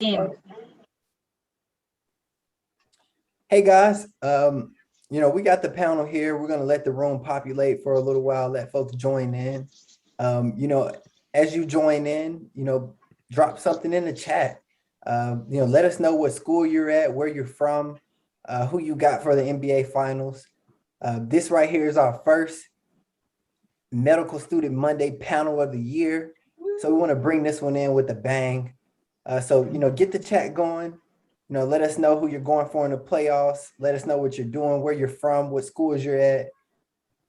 Hey guys, we got the panel here. We're gonna let the room populate for a little while, let folks join in. As you join in, drop something in the chat. Let us know what school you're at, where you're from, who you got for the NBA finals. This right here is our first Medical Student Monday panel of the year. So we want to bring this one in with a bang. Get the chat going. Let us know who you're going for in the playoffs. Let us know what you're doing, where you're from, what schools you're at.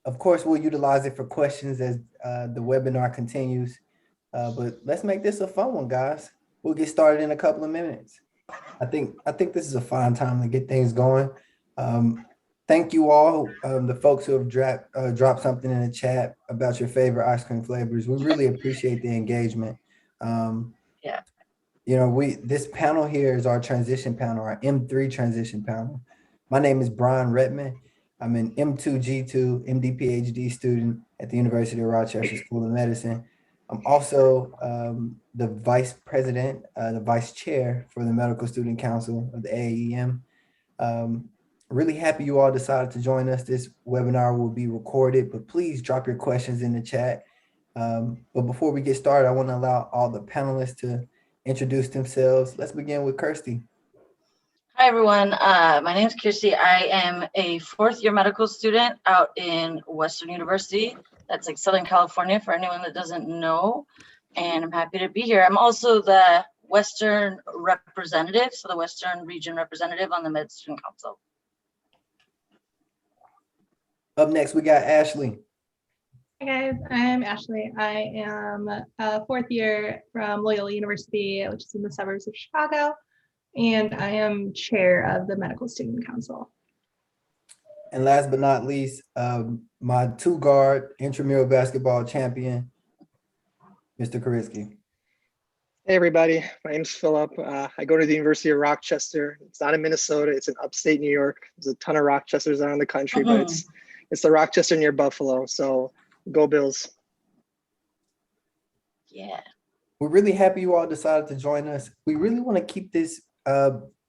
Of course, we'll utilize it for questions as the webinar continues. But let's make this a fun one, guys. We'll get started in a couple of minutes. I think this is a fine time to get things going. Thank you all, the folks who have dropped something in the chat about your favorite ice cream flavors. We really appreciate the engagement. This panel here is our transition panel, our M3 transition panel. My name is Brian Redman. I'm an M2G2 MD PhD student at the University of Rochester School of Medicine. I'm also the vice president, the vice chair for the Medical Student Council of the AAEM. Really happy you all decided to join us. This webinar will be recorded, but please drop your questions in the chat. But before we get started, I want to allow all the panelists to introduce themselves. Let's begin with Kirsty. Hi, everyone. My name is Kirsty. I am a fourth-year medical student out in Western University. That's like Southern California for anyone that doesn't know. And I'm happy to be here. I'm also the Western representative, so the Western region representative on the Med Student Council. Up next, we got Ashley. Hi guys, I'm Ashley. I am a fourth year from Loyola University, which is in the suburbs of Chicago, and I am chair of the Medical Student Council. And last but not least, my two-guard intramural basketball champion, Mr. Koritsky. Hey everybody, my name's Philip. I go to the University of Rochester. It's not in Minnesota, it's in upstate New York. There's a ton of Rochesters around the country, but it's the Rochester near Buffalo, so go Bills. Yeah. We're really happy you all decided to join us. We really want to keep this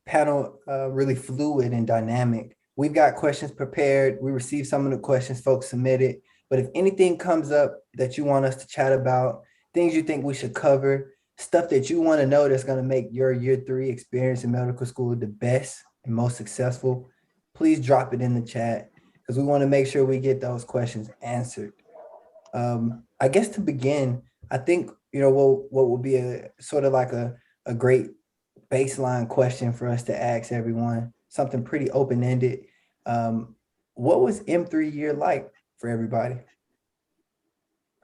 panel really fluid and dynamic. We've got questions prepared. We received some of the questions folks submitted, but if anything comes up that you want us to chat about, things you think we should cover, stuff that you want to know that's going to make your year 3 experience in medical school the best and most successful, please drop it in the chat because we want to make sure we get those questions answered. I guess to begin, I think, what will be a sort of like a great baseline question for us to ask everyone, something pretty open-ended. What was M3 year like for everybody?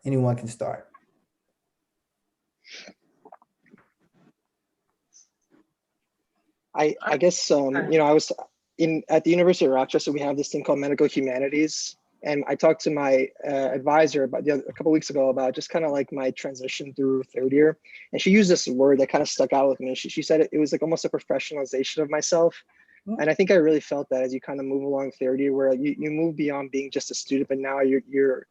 Anyone can start. I guess, I was at the University of Rochester, we have this thing called medical humanities. And I talked to my advisor about a couple of weeks ago about just kind of like my transition through third year. And she used this word that kind of stuck out with me. She said it was like almost a professionalization of myself. And I think I really felt that as you kind of move along third year, where you move beyond being just a student, but now you're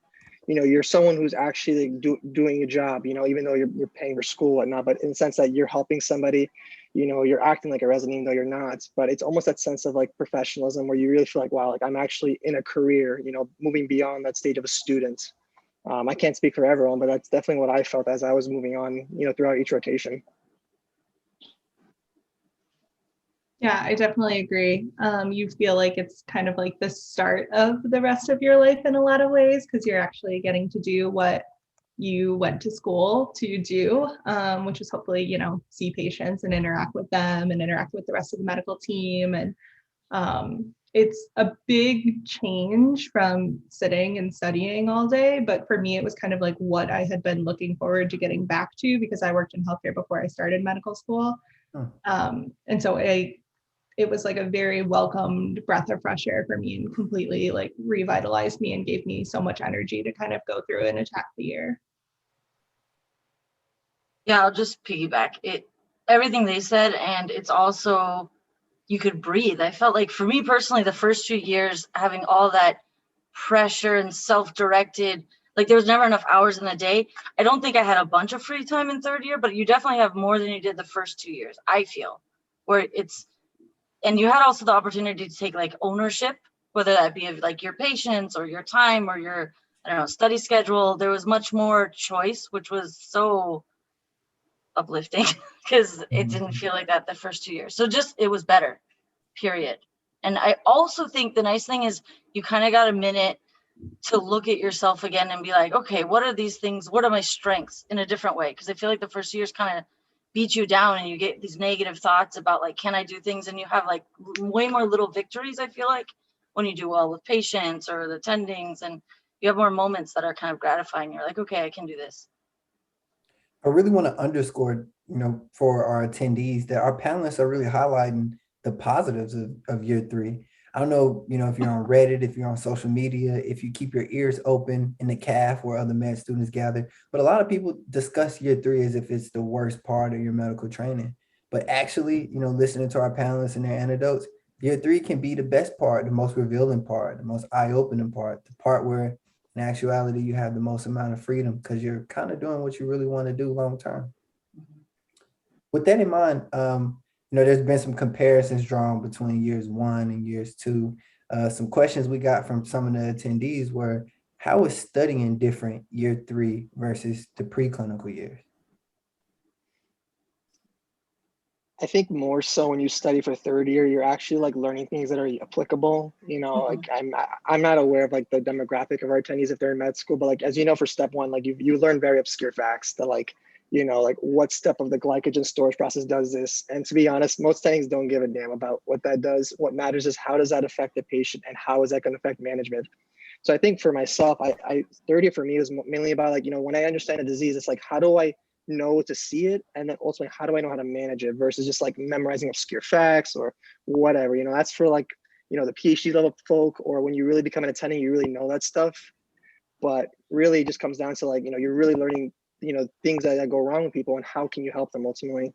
someone who's actually doing a job, even though you're paying for school and whatnot, but in the sense that you're helping somebody, you're acting like a resident, even though you're not, but it's almost that sense of like professionalism where you really feel like, wow, like I'm actually in a career, moving beyond that stage of a student. I can't speak for everyone, but that's definitely what I felt as I was moving on, throughout each rotation. Yeah, I definitely agree. You feel like it's kind of like the start of the rest of your life in a lot of ways, because you're actually getting to do what you went to school to do, which is hopefully, see patients and interact with them and interact with the rest of the medical team. And it's a big change from sitting and studying all day. But for me, it was kind of like what I had been looking forward to getting back to because I worked in healthcare before I started medical school. And so it was like a very welcomed breath of fresh air for me and completely like revitalized me and gave me so much energy to kind of go through and attack the year. Yeah, I'll just piggyback everything they said, and it's also, you could breathe. I felt like for me personally, the first 2 years, having all that pressure and self-directed, Like there was never enough hours in the day. I don't think I had a bunch of free time in third year, but you definitely have more than you did the first 2 years, I feel, where it's, and you had also the opportunity to take like ownership, whether that be of like your patients or your time or your, I don't know, study schedule. There was much more choice, which was so uplifting because it didn't feel like that the first 2 years. So just, it was better, period. And I also think the nice thing is you kind of got a minute to look at yourself again and be like, okay, what are these things? What are my strengths in a different way? Because I feel like the first years kind of beat you down and you get these negative thoughts about like, can I do things? And you have like way more little victories, I feel like, when you do well with patients or the attendings, and you have more moments that are kind of gratifying. You're like, okay, I can do this. I really want to underscore, for our attendees that our panelists are really highlighting the positives of year three. I don't know, if you're on Reddit, if you're on social media, if you keep your ears open in the CAF where other med students gather, but a lot of people discuss year three as if it's the worst part of your medical training. But actually, listening to our panelists and their anecdotes, year three can be the best part, the most revealing part, the most eye-opening part, the part where in actuality you have the most amount of freedom because you're kind of doing what you really want to do long term. With that in mind, there's been some comparisons drawn between years 1 and years 2. Some questions we got from some of the attendees were, how is studying different year 3 versus the preclinical years? I think more so when you study for third year, you're actually like learning things that are applicable. Like I'm not aware of like the demographic of our attendees if they're in med school, but like, as you know, for step 1, like you learn very obscure facts that like, like what step of the glycogen storage process does this. And to be honest, most settings don't give a damn about what that does. What matters is how does that affect the patient and how is that going to affect management? So I think for myself, I third year for me was mainly about like, when I understand a disease, it's like, how do I know to see it? And then ultimately, how do I know how to manage it versus just like memorizing obscure facts or whatever, that's for like, the PhD level folk, or when you really become an attending, you really know that stuff. But really it just comes down to like, you're really learning, things that go wrong with people and how can you help them ultimately.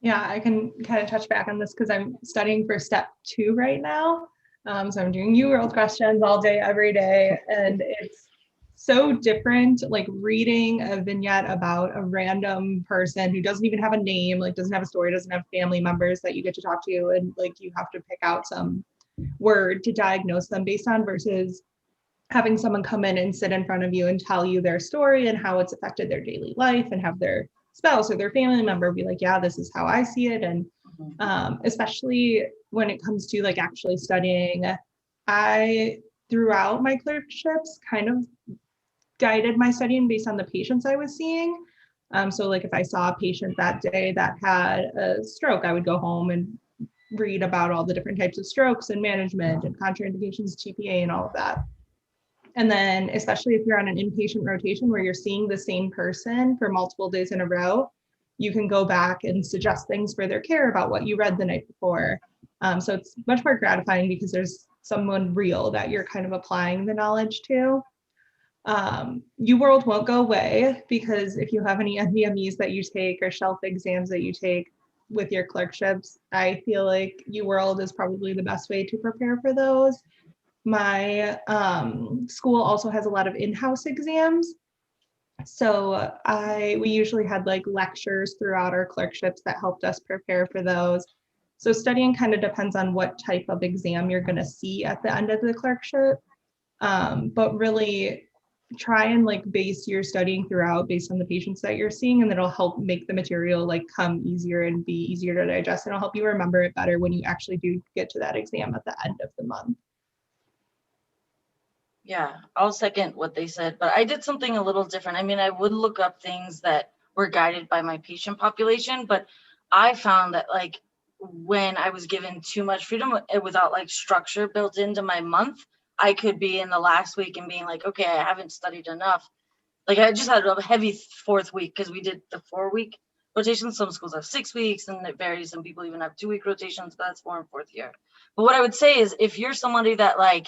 Yeah, I can kind of touch back on this because I'm studying for step 2 right now. So I'm doing UWorld questions all day, every day. And it's so different, like reading a vignette about a random person who doesn't even have a name, like doesn't have a story, doesn't have family members that you get to talk to. And like you have to pick out some word to diagnose them based on versus having someone come in and sit in front of you and tell you their story and how it's affected their daily life and have their spouse or their family member be like, yeah, this is how I see it. And especially when it comes to like actually studying, I, throughout my clerkships, kind of guided my studying based on the patients I was seeing. So like if I saw a patient that day that had a stroke, I would go home and read about all the different types of strokes and management and contraindications, TPA and all of that. And then especially if you're on an inpatient rotation where you're seeing the same person for multiple days in a row, you can go back and suggest things for their care about what you read the night before. So it's much more gratifying because there's someone real that you're kind of applying the knowledge to. UWorld won't go away because if you have any NVMEs that you take or shelf exams that you take with your clerkships, I feel like UWorld is probably the best way to prepare for those. My school also has a lot of in-house exams. So we usually had like lectures throughout our clerkships that helped us prepare for those. So studying kind of depends on what type of exam you're going to see at the end of the clerkship. But really try and like base your studying throughout based on the patients that you're seeing, and that'll help make the material like come easier and be easier to digest, and it'll help you remember it better when you actually do get to that exam at the end of the month. Yeah, I'll second what they said, but I did something a little different. I mean, I would look up things that were guided by my patient population, but I found that like when I was given too much freedom without like structure built into my month, I could be in the last week and being like, okay, I haven't studied enough. Like I just had a heavy 4th week because we did the 4-week rotation. Some schools have 6 weeks and it varies. Some people even have 2-week rotations, but that's 4th and 4th year. But what I would say is if you're somebody that like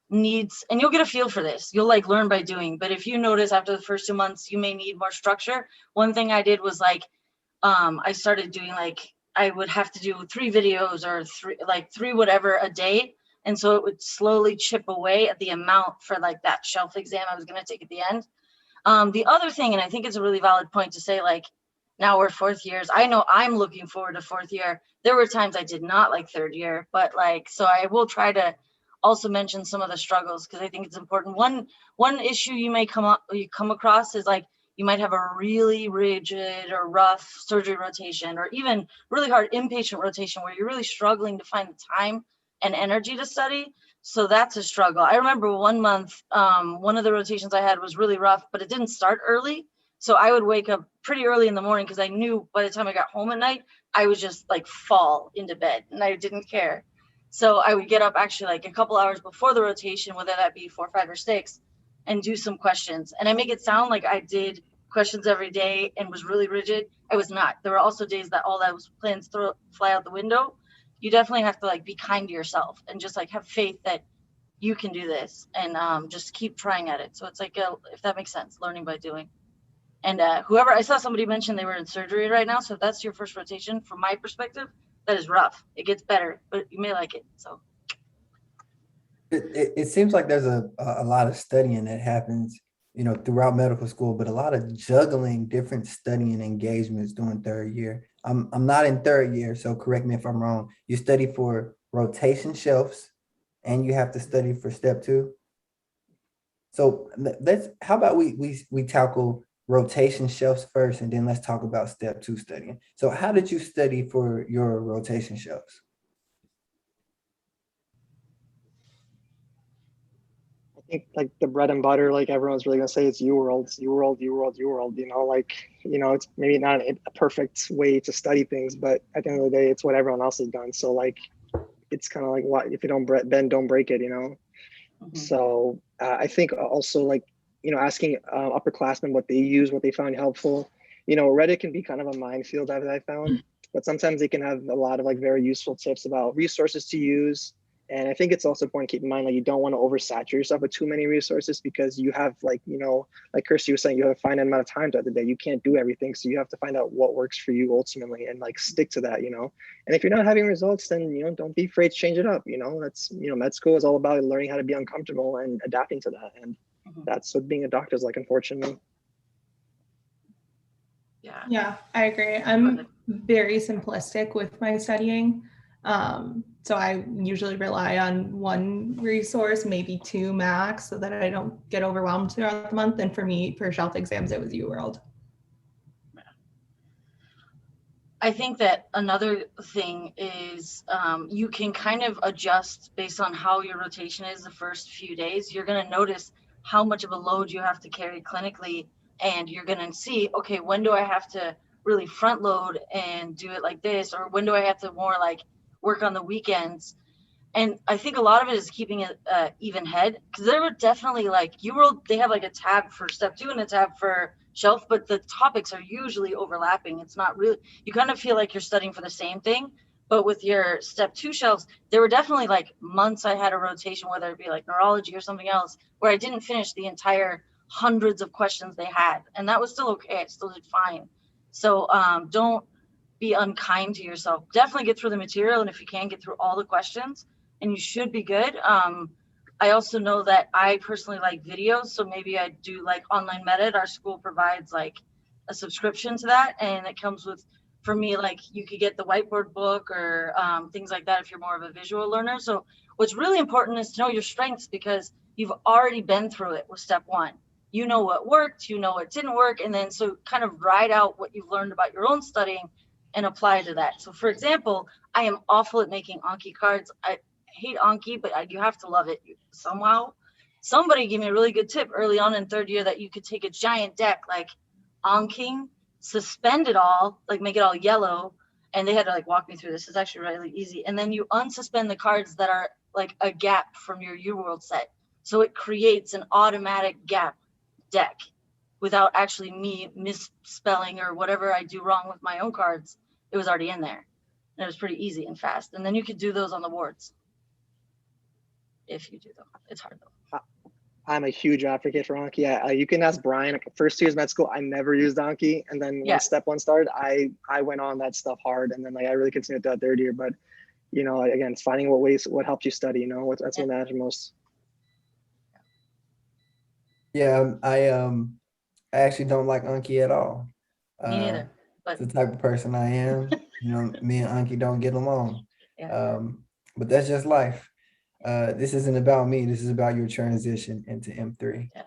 needs, and you'll get a feel for this, you'll like learn by doing, but if you notice after the first 2 months you may need more structure, one thing I did was like I started doing like I would have to do 3 videos or 3 whatever a day, And so it would slowly chip away at the amount for like that shelf exam I was going to take at the end. The other thing, and I think it's a really valid point to say, like, now we're fourth years. I know I'm looking forward to fourth year. There were times I did not like third year, but like, so I will try to also mention some of the struggles because I think it's important. One issue you come across is like, you might have a really rigid or rough surgery rotation, or even really hard inpatient rotation where you're really struggling to find the time and energy to study. So that's a struggle. I remember one month, one of the rotations I had was really rough, but it didn't start early. So I would wake up pretty early in the morning because I knew by the time I got home at night, I would just like fall into bed and I didn't care. So I would get up actually like a couple hours before the rotation, whether that be 4, 5, or 6, and do some questions. And I make it sound like I did questions every day and was really rigid. I was not. There were also days that all those plans fly out the window. You definitely have to like be kind to yourself and just like have faith that you can do this, and just keep trying at it. So it's like, if that makes sense, learning by doing. And whoever, I saw somebody mention they were in surgery right now. So if that's your first rotation, from my perspective, that is rough. It gets better, but you may like it. So It seems like there's a lot of studying that happens, you know, throughout medical school, but a lot of juggling different studying engagements during third year. I'm not in third year, so correct me if I'm wrong. You study for rotation shelves and you have to study for step 2. So how about we tackle rotation shelves first, and then let's talk about step 2 studying. So how did you study for your rotation shelves? I think like the bread and butter, like everyone's really gonna say, it's UWorld, UWorld, UWorld, UWorld. You know, like, you know, it's maybe not a perfect way to study things, but at the end of the day, it's what everyone else has done. So like, it's kind of like, what if you don't bend, don't break it, you know? So I think also like, you know, asking upperclassmen what they use, what they found helpful. You know, Reddit can be kind of a minefield that I found, but sometimes they can have a lot of like very useful tips about resources to use. And I think it's also important to keep in mind, like, you don't want to oversaturate yourself with too many resources, because you have, like, you know, like Kirsty was saying, you have a finite amount of time throughout the day. You can't do everything. So you have to find out what works for you ultimately and like stick to that, you know. And if you're not having results, then, you know, don't be afraid to change it up. You know, that's, you know, med school is all about learning how to be uncomfortable and adapting to that. And that's what being a doctor is like, unfortunately. Yeah, I agree. I'm very simplistic with my studying. So I usually rely on one resource, maybe 2 max, so that I don't get overwhelmed throughout the month. And for me, for shelf exams, it was UWorld. I think that another thing is you can kind of adjust based on how your rotation is the first few days. You're going to notice how much of a load you have to carry clinically, and you're going to see, okay, when do I have to really front load and do it like this, or when do I have to more like work on the weekends? And I think a lot of it is keeping it even head, because there were definitely like UWorld, they have like a tab for step 2 and a tab for shelf, but the topics are usually overlapping. It's not really, you kind of feel like you're studying for the same thing. But with your step 2 shelves, there were definitely like months I had a rotation, whether it be like neurology or something else, where I didn't finish the entire hundreds of questions they had. And that was still okay. I still did fine. So don't be unkind to yourself. Definitely get through the material. And if you can, get through all the questions, and you should be good. I also know that I personally like videos, so maybe I do like online med. Our school provides like a subscription to that, and it comes with, for me, like you could get the whiteboard book or things like that if you're more of a visual learner. So what's really important is to know your strengths, because you've already been through it with step 1. You know what worked, you know what didn't work, and then so kind of ride out what you've learned about your own studying and apply to that. So for example, I am awful at making Anki cards. I hate Anki, but you have to love it somehow. Somebody gave me a really good tip early on in third year that you could take a giant deck like Anking, suspend it all, like make it all yellow, and they had to like walk me through this. It's actually really easy. And then you unsuspend the cards that are like a gap from your UWorld set. So it creates an automatic gap deck without actually me misspelling or whatever I do wrong with my own cards. It was already in there. And it was pretty easy and fast. And then you could do those on the wards. If you do them, it's hard though. I'm a huge advocate for Anki. You can ask Brian. First year's med school, I never used Anki, and then when step 1 started, I went on that stuff hard, and then like I really continued that third year. But you know, again, it's finding what helps you study, you know, that's what matters most. Yeah, I actually don't like Anki at all. Me neither, It's but the type of person I am. You know, me and Anki don't get along. yeah. But that's just life. This isn't about me. This is about your transition into M3. Yeah.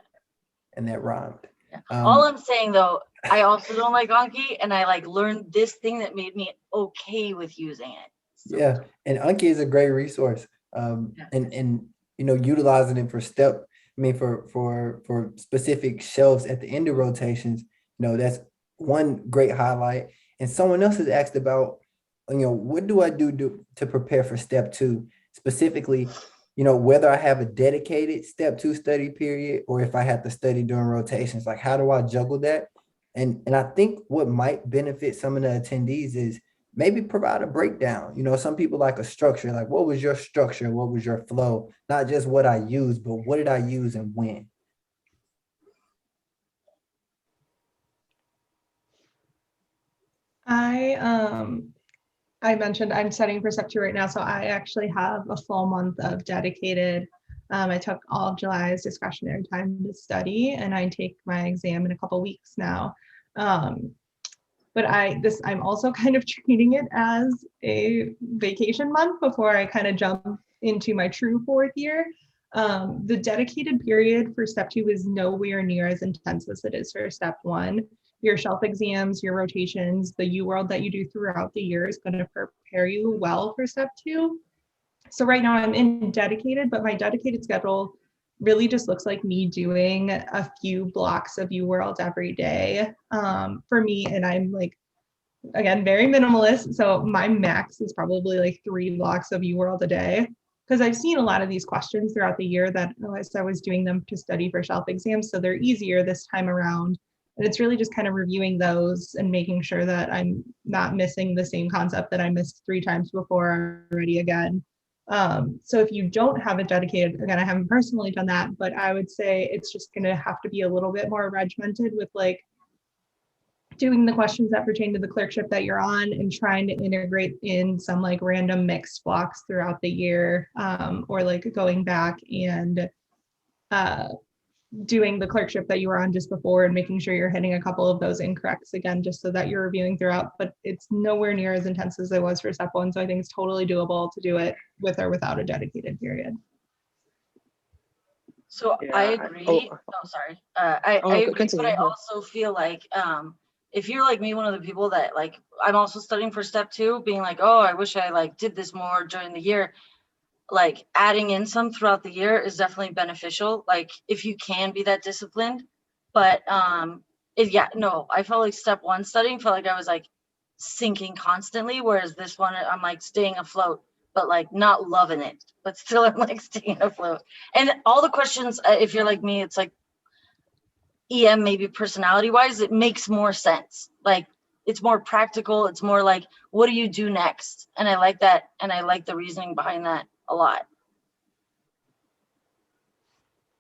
And that rhymed. Yeah. All I'm saying though, I also don't like Anki, and I like learned this thing that made me okay with using it. So, Yeah, and Anki is a great resource. Yeah. And you know, utilizing it for for specific shelves at the end of rotations, you know, that's one great highlight. And someone else has asked about, you know, what do I do to prepare for step 2? Specifically, you know, whether I have a dedicated step 2 study period or if I have to study during rotations, like how do I juggle that? And I think what might benefit some of the attendees is maybe provide a breakdown. You know, some people like a structure, like what was your structure? What was your flow? Not just what I used, but what did I use and when? I mentioned I'm studying for step 2 right now, so I actually have a full month of dedicated. I took all of July's discretionary time to study, and I take my exam in a couple weeks now. But I'm also kind of treating it as a vacation month before I kind of jump into my true 4th year. The dedicated period for step 2 is nowhere near as intense as it is for step 1. Your shelf exams, your rotations, the UWorld that you do throughout the year is going to prepare you well for step 2. So right now I'm in dedicated, but my dedicated schedule really just looks like me doing a few blocks of UWorld every day for me. And I'm like, again, very minimalist. So my max is probably like 3 blocks of UWorld a day. Because I've seen a lot of these questions throughout the year that as I was doing them to study for shelf exams, so they're easier this time around. And it's really just kind of reviewing those and making sure that I'm not missing the same concept that I missed 3 times before already again. So if you don't have it dedicated, again, I haven't personally done that, but I would say it's just going to have to be a little bit more regimented with like doing the questions that pertain to the clerkship that you're on and trying to integrate in some like random mixed blocks throughout the year, or like going back and doing the clerkship that you were on just before and making sure you're hitting a couple of those incorrects again, just so that you're reviewing throughout. But it's nowhere near as intense as it was for step 1. So I think it's totally doable to do it with or without a dedicated period. So Yeah, I agree. Sorry. I agree, continue, but I yeah. also feel like if you're like me, one of the people that like, I'm also studying for step 2, being like, oh, I wish I like did this more during the year. Like adding in some throughout the year is definitely beneficial. Like if you can be that disciplined, but I felt like step 1 studying felt like I was like sinking constantly, whereas this one I'm like staying afloat, but like not loving it, but still I'm like staying afloat. And all the questions, if you're like me, it's like EM maybe personality wise, it makes more sense. Like it's more practical. It's more like, what do you do next? And I like that. And I like the reasoning behind that a lot.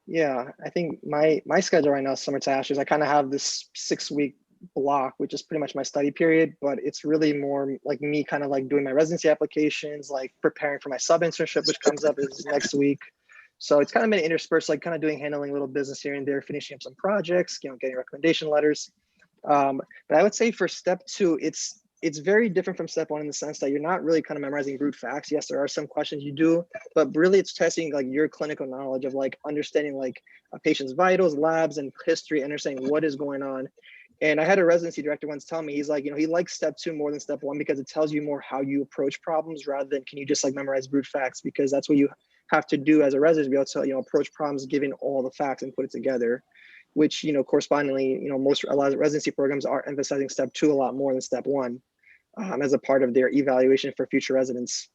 Yeah, I think my schedule right now is similar to Ashley's. I kind of have this 6-week block, which is pretty much my study period, but it's really more like me kind of like doing my residency applications, like preparing for my sub internship, which comes up is next week. So it's kind of been interspersed, like kind of handling a little business here and there, finishing up some projects, you know, getting recommendation letters. But I would say for step 2, it's very different from step 1 in the sense that you're not really kind of memorizing brute facts. Yes, there are some questions you do, but really it's testing like your clinical knowledge of like understanding like a patient's vitals, labs, and history, understanding what is going on. And I had a residency director once tell me, he's like, you know, he likes step 2 more than step 1 because it tells you more how you approach problems rather than can you just like memorize brute facts, because that's what you have to do as a resident to be able to, you know, approach problems given all the facts and put it together, which, you know, correspondingly, you know, a lot of residency programs are emphasizing step 2 a lot more than step 1 as a part of their evaluation for future residents.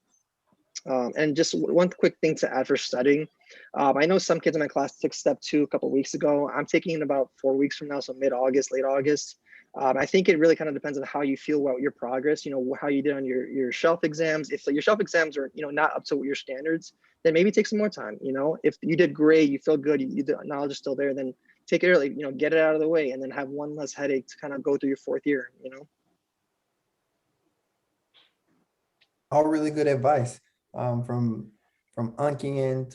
And just one quick thing to add for studying. I know some kids in my class took step 2 a couple of weeks ago. I'm taking it about 4 weeks from now, so mid-August, late August. I think it really kind of depends on how you feel about your progress, you know, how you did on your shelf exams. If your shelf exams are, you know, not up to your standards, then maybe take some more time. You know, if you did great, you feel good, the knowledge is still there, then take it early, you know, get it out of the way and then have one less headache to kind of go through your 4th year, you know? All really good advice, from unking in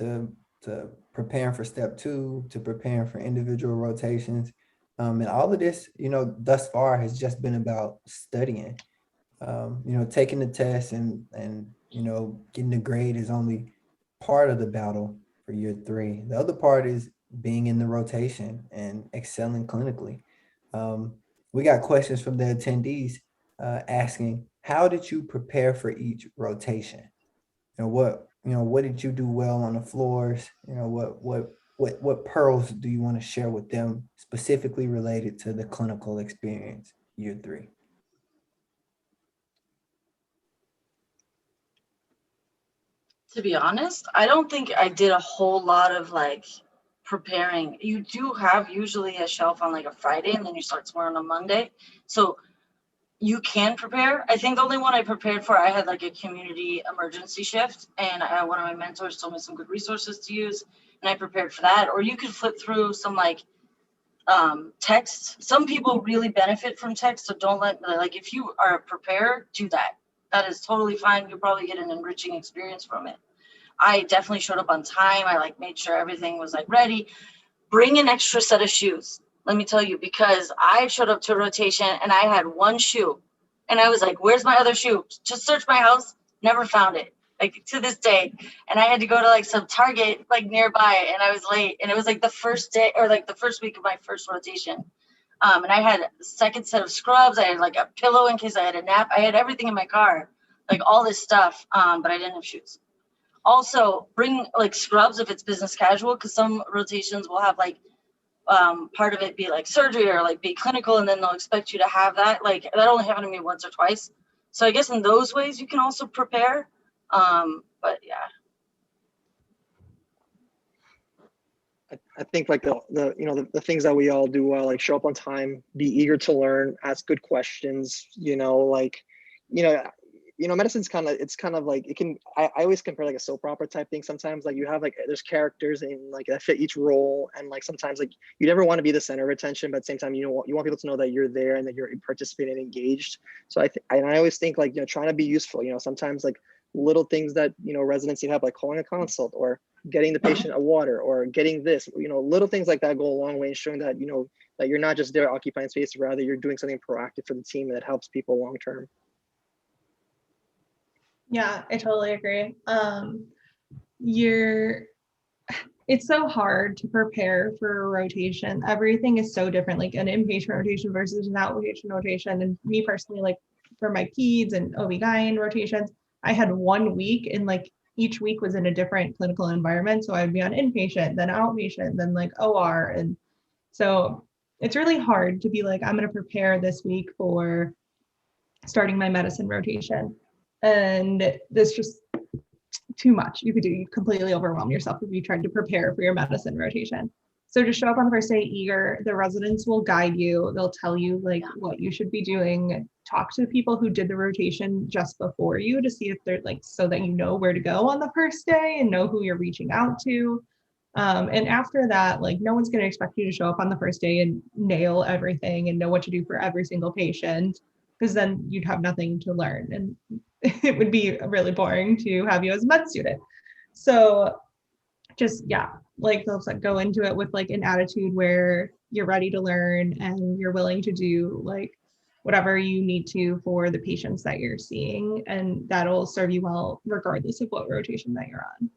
to preparing for step 2 to preparing for individual rotations. And all of this, thus far has just been about studying. Taking the test and getting the grade is only part of the battle for year 3. The other part is being in the rotation and excelling clinically. We got questions from the attendees asking, how did you prepare for each rotation? What did you do well on the floors? What pearls do you want to share with them specifically related to the clinical experience year 3? To be honest, I don't think I did a whole lot of like preparing. You do have usually a shelf on like a Friday and then you start tomorrow on a Monday. So you can prepare. I think the only one I prepared for, I had like a community emergency shift and one of my mentors told me some good resources to use and I prepared for that. Or you could flip through some like text. Some people really benefit from text, so don't like if you are prepared, do that. That is totally fine. You'll probably get an enriching experience from it. I definitely showed up on time. I like made sure everything was like ready. Bring an extra set of shoes. Let me tell you, because I showed up to a rotation and I had one shoe and I was like, where's my other shoe? Just search my house, never found it. Like to this day. And I had to go to like some Target like nearby and I was late. And it was like the first day or like the first week of my first rotation. And I had a second set of scrubs. I had like a pillow in case I had a nap. I had everything in my car, like all this stuff, but I didn't have shoes. Also, bring like scrubs if it's business casual, because some rotations will have like part of it be like surgery or like be clinical, and then they'll expect you to have that. Like that only happened to me once or twice. So I guess in those ways you can also prepare. But yeah. I think like the things that we all do well, like show up on time, be eager to learn, ask good questions, medicine's kind of like it can, I always compare like a soap opera type thing. Sometimes like you have like there's characters in like that fit each role, and like sometimes like you never want to be the center of attention, but at the same time you want people to know that you're there and that you're participating and engaged. So I always think like trying to be useful. Sometimes like little things that residents need help, like calling a consult or getting the patient a water or getting this, little things like that go a long way in showing that that you're not just there occupying space, rather you're doing something proactive for the team that helps people long term. Yeah, I totally agree. It's so hard to prepare for a rotation. Everything is so different, like an inpatient rotation versus an outpatient rotation. And me personally, like for my peds and OB/GYN rotations, I had 1 week and like each week was in a different clinical environment. So I'd be on inpatient, then outpatient, then like OR. And so it's really hard to be like, I'm going to prepare this week for starting my medicine rotation. And this just too much you could do. You completely overwhelm yourself if you tried to prepare for your medicine rotation. So just show up on the first day eager. The residents will guide you. They'll tell you like what you should be doing. Talk to the people who did the rotation just before you to see if they're like, so that you know where to go on the first day and know who you're reaching out to. And after that, like no one's going to expect you to show up on the first day and nail everything and know what to do for every single patient, because then you'd have nothing to learn. And it would be really boring to have you as a med student. So just, like they'll go into it with like an attitude where you're ready to learn and you're willing to do like whatever you need to for the patients that you're seeing. And that'll serve you well, regardless of what rotation that you're on.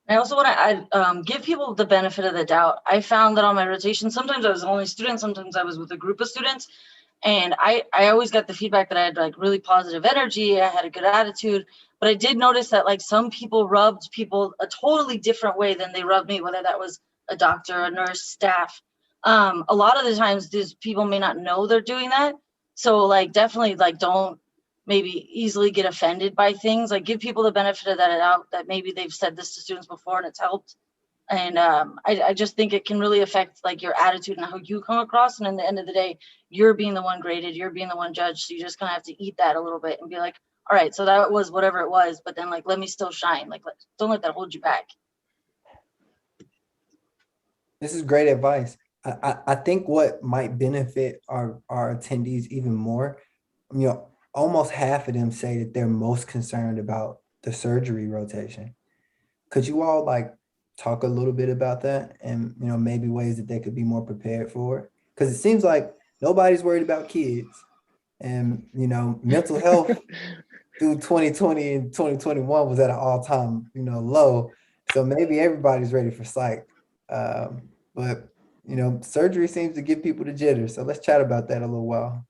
I also want to give people the benefit of the doubt. I found that on my rotation, sometimes I was the only student, sometimes I was with a group of students. And I always got the feedback that I had like really positive energy. I had a good attitude, but I did notice that like some people rubbed people a totally different way than they rubbed me, whether that was a doctor, a nurse, staff. A lot of the times these people may not know they're doing that. So like definitely like don't maybe easily get offended by things. Like give people the benefit of that doubt that maybe they've said this to students before and it's helped. And I just think it can really affect like your attitude and how you come across. And in the end of the day, you're being the one graded, you're being the one judged. So you just kind of have to eat that a little bit and be like, all right, so that was whatever it was, but then like, let me still shine. Like, don't let that hold you back. This is great advice. I think what might benefit our attendees even more, almost half of them say that they're most concerned about the surgery rotation. Could you all like talk a little bit about that and, you know, maybe ways that they could be more prepared for it? Because it seems like nobody's worried about kids, and, you know, mental health through 2020 and 2021 was at an all-time, you know, low. So maybe everybody's ready for psych. But, you know, surgery seems to give people the jitters. So let's chat about that a little while.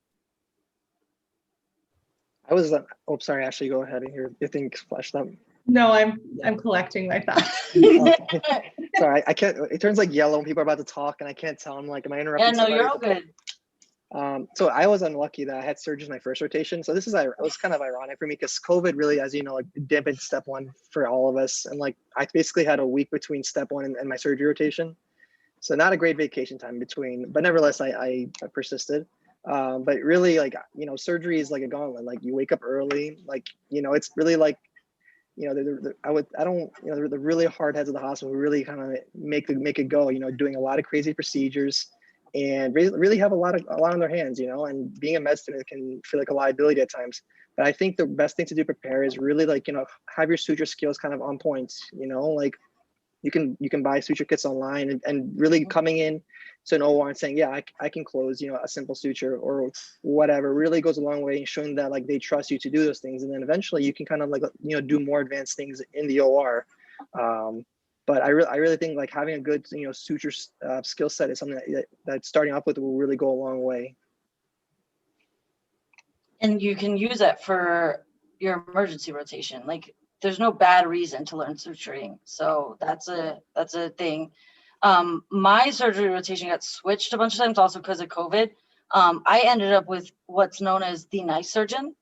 I was, oh, sorry, Ashley, go ahead and your thing flashed up. No, I'm collecting my thoughts. Okay. Sorry, I can't, it turns like yellow when people are about to talk and I can't tell. I'm like, am I interrupting Yeah, no, somebody? you're all good. So I was unlucky that I had surgery my first rotation. So it was kind of ironic for me because COVID really, as you know, like dampened step one for all of us. And like, I basically had a week between step one and my surgery rotation. So not a great vacation time between, but nevertheless, I persisted. But really like, you know, surgery is like a gauntlet. Like you wake up early, like, you know, it's really like, you know, the really hard heads of the hospital who really kind of make it go, you know, doing a lot of crazy procedures and really have a lot on their hands, you know, and being a med student can feel like a liability at times. But I think the best thing to do prepare is really like, you know, have your suture skills kind of on point, you know, like you can buy suture kits online and really coming in to an OR and saying, yeah, I can close, you know, a simple suture or whatever really goes a long way in showing that like they trust you to do those things. And then eventually you can kind of like, you know, do more advanced things in the OR. But I really think like having a good, you know, suture skill set is something that starting off with will really go a long way. And you can use it for your emergency rotation. Like there's no bad reason to learn suturing. So that's a thing. My surgery rotation got switched a bunch of times also because of COVID. I ended up with what's known as the nice surgeon.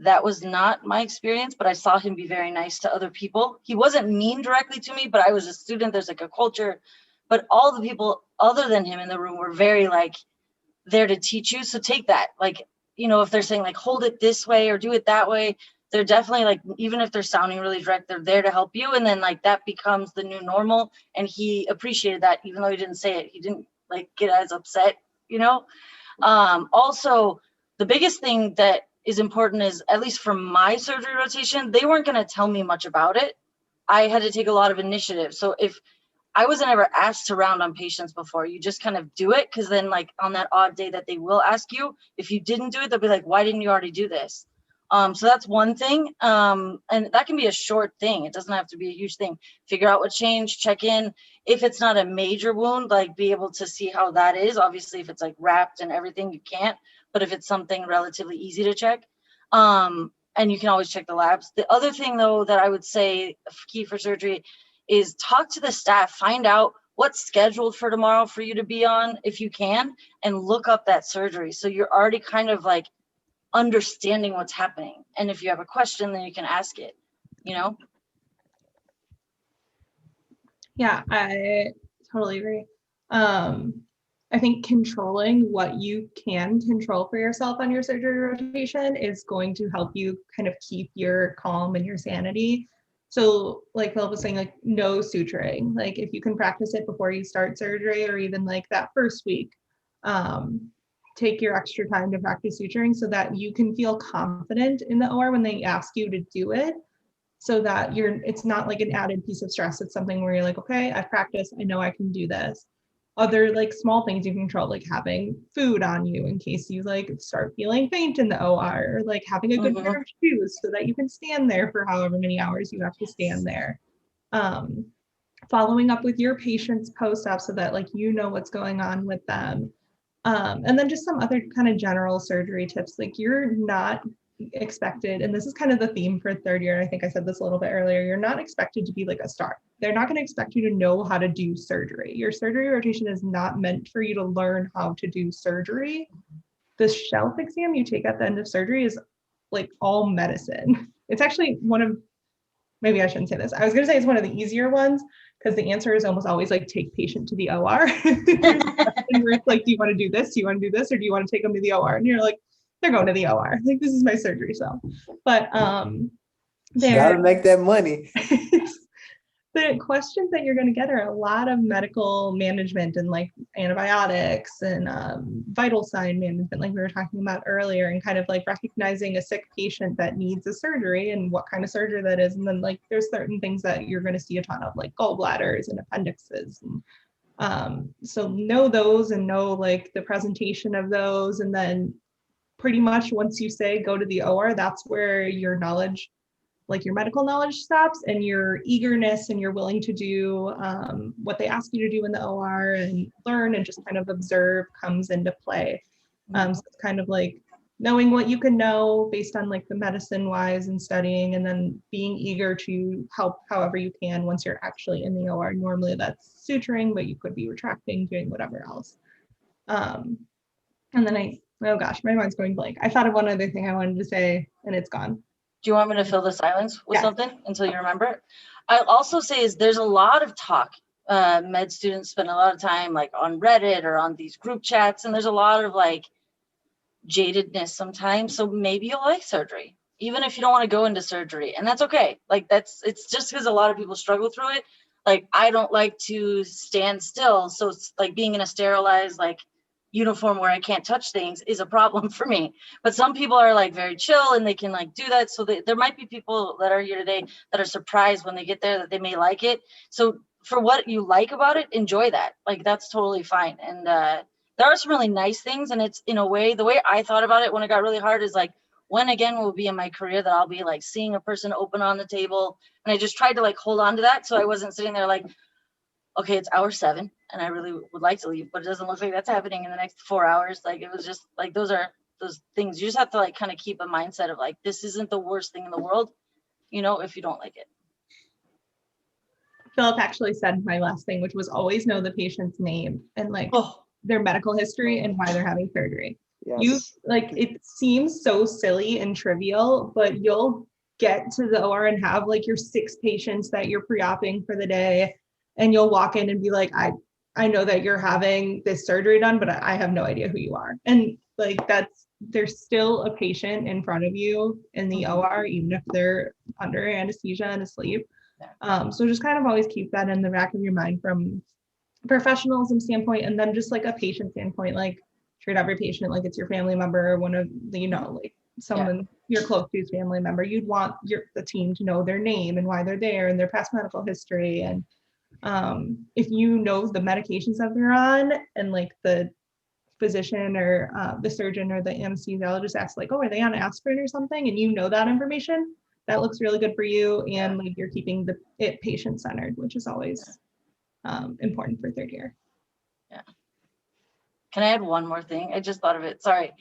That was not my experience, but I saw him be very nice to other people. He wasn't mean directly to me, but I was a student. There's like a culture, but all the people other than him in the room were very like there to teach you. So take that, like, you know, if they're saying like, hold it this way or do it that way, they're definitely like, even if they're sounding really direct, they're there to help you. And then like that becomes the new normal. And he appreciated that, even though he didn't say it, he didn't like get as upset, you know? Also, the biggest thing that is important is, at least for my surgery rotation, they weren't going to tell me much about it. I had to take a lot of initiative. So if I wasn't ever asked to round on patients before, you just kind of do it. Cause then like on that odd day that they will ask you, if you didn't do it, they'll be like, why didn't you already do this? So that's one thing. And that can be a short thing. It doesn't have to be a huge thing. Figure out what changed, check in. If it's not a major wound, like be able to see how that is. Obviously, if it's like wrapped and everything, you can't. But if it's something relatively easy to check, and you can always check the labs. The other thing though, that I would say key for surgery is talk to the staff, find out what's scheduled for tomorrow for you to be on if you can, and look up that surgery. So you're already kind of like understanding what's happening. And if you have a question, then you can ask it, you know? Yeah, I totally agree. I think controlling what you can control for yourself on your surgery rotation is going to help you kind of keep your calm and your sanity. So like Philip was saying, like no suturing, like if you can practice it before you start surgery or even like that first week, take your extra time to practice suturing so that you can feel confident in the OR when they ask you to do it, so that it's not like an added piece of stress. It's something where you're like, okay, I've practiced, I know I can do this. Other like small things you can control, like having food on you in case you like start feeling faint in the OR, or like having a good pair of shoes so that you can stand there for however many hours you have to stand there. Following up with your patients post-op so that like you know what's going on with them. And then just some other kind of general surgery tips, like you're not expected, and this is kind of the theme for third year, I think I said this a little bit earlier, you're not expected to be like a star. They're not going to expect you to know how to do surgery. Your surgery rotation is not meant for you to learn how to do surgery. The shelf exam you take at the end of surgery is like all medicine. It's actually one of, maybe I shouldn't say this, I was going to say it's one of the easier ones, because the answer is almost always like take patient to the OR. Where it's like, do you want to do this? Do you want to do this? Or do you want to take them to the OR? And you're like, they're going to the OR. Like, this is my surgery cell. But gotta make that money. the questions that you're going to get are a lot of medical management and like antibiotics and vital sign management, like we were talking about earlier, and kind of like recognizing a sick patient that needs a surgery and what kind of surgery that is. And then like there's certain things that you're going to see a ton of, like gallbladders and appendixes. And so know those and know like the presentation of those. And then pretty much once you say go to the OR, that's where your knowledge, like your medical knowledge stops, and your eagerness and you're willing to do what they ask you to do in the OR and learn and just kind of observe comes into play. So it's kind of like knowing what you can know based on like the medicine wise and studying, and then being eager to help however you can once you're actually in the OR. Normally that's suturing, but you could be retracting, doing whatever else. And then oh gosh, my mind's going blank. I thought of one other thing I wanted to say and it's gone. Do you want me to fill the silence with Yeah. something until you remember it? I'll also say is there's a lot of talk. Med students spend a lot of time like on Reddit or on these group chats, and there's a lot of like jadedness sometimes. So maybe you'll like surgery, even if you don't want to go into surgery, and that's okay. Like it's just because a lot of people struggle through it. Like I don't like to stand still, so it's like being in a sterilized like uniform where I can't touch things is a problem for me. But some people are like very chill and they can like do that. So there might be people that are here today that are surprised when they get there that they may like it. So for what you like about it, enjoy that. Like that's totally fine. And there are some really nice things. And it's in a way, the way I thought about it when it got really hard is like, when again will be in my career that I'll be like seeing a person open on the table. And I just tried to like hold on to that. So I wasn't sitting there like, okay, it's hour 7 and I really would like to leave, but it doesn't look like that's happening in the next 4 hours. Like it was just like, those things you just have to like kind of keep a mindset of like, this isn't the worst thing in the world, you know, if you don't like it. Philip actually said my last thing, which was always know the patient's name and like their medical history and why they're having surgery. Yes. You like, it seems so silly and trivial, but you'll get to the OR and have like your 6 patients that you're pre-oping for the day. And you'll walk in and be like, I know that you're having this surgery done, but I have no idea who you are. And like, there's still a patient in front of you in the OR, even if they're under anesthesia and asleep. So just kind of always keep that in the back of your mind from a professionalism standpoint, and then just like a patient standpoint, like treat every patient like it's your family member or one of the, like someone you're close to's family member. You'd want the team to know their name and why they're there and their past medical history. And if you know the medications that they're on, and like the physician or the surgeon or the anesthesiologist asks like, oh, are they on aspirin or something? And you know that information, that looks really good for you. And like you're keeping it patient centered, which is always important for 3rd year. Yeah. Can I add one more thing? I just thought of it. Sorry.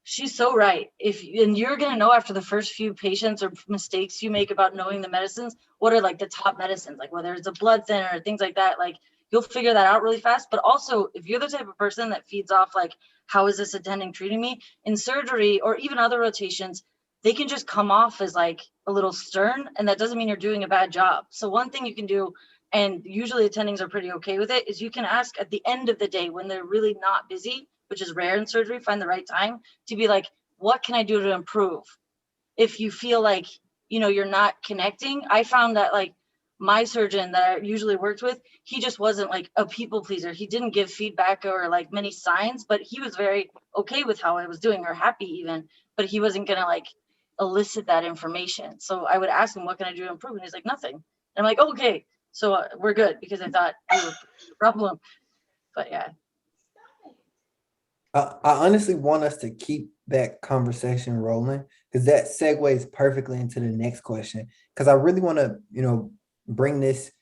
She's so right. And you're going to know after the first few patients or mistakes you make about knowing the medicines, what are like the top medicines, like whether it's a blood thinner or things like that, like you'll figure that out really fast. But also if you're the type of person that feeds off, like, how is this attending treating me in surgery or even other rotations, they can just come off as like a little stern. And that doesn't mean you're doing a bad job. So one thing you can do, and usually attendings are pretty okay with it, is you can ask at the end of the day when they're really not busy, which is rare in surgery, find the right time to be like, what can I do to improve? If you feel like, you're not connecting. I found that like my surgeon that I usually worked with, he just wasn't like a people pleaser. He didn't give feedback or like many signs, but he was very okay with how I was doing, or happy even, but he wasn't gonna like elicit that information. So I would ask him, what can I do to improve? And he's like, nothing. And I'm like, okay, so we're good, because I thought we were a problem. But yeah. I honestly want us to keep that conversation rolling, because that segues perfectly into the next question. Because I really want to, bring this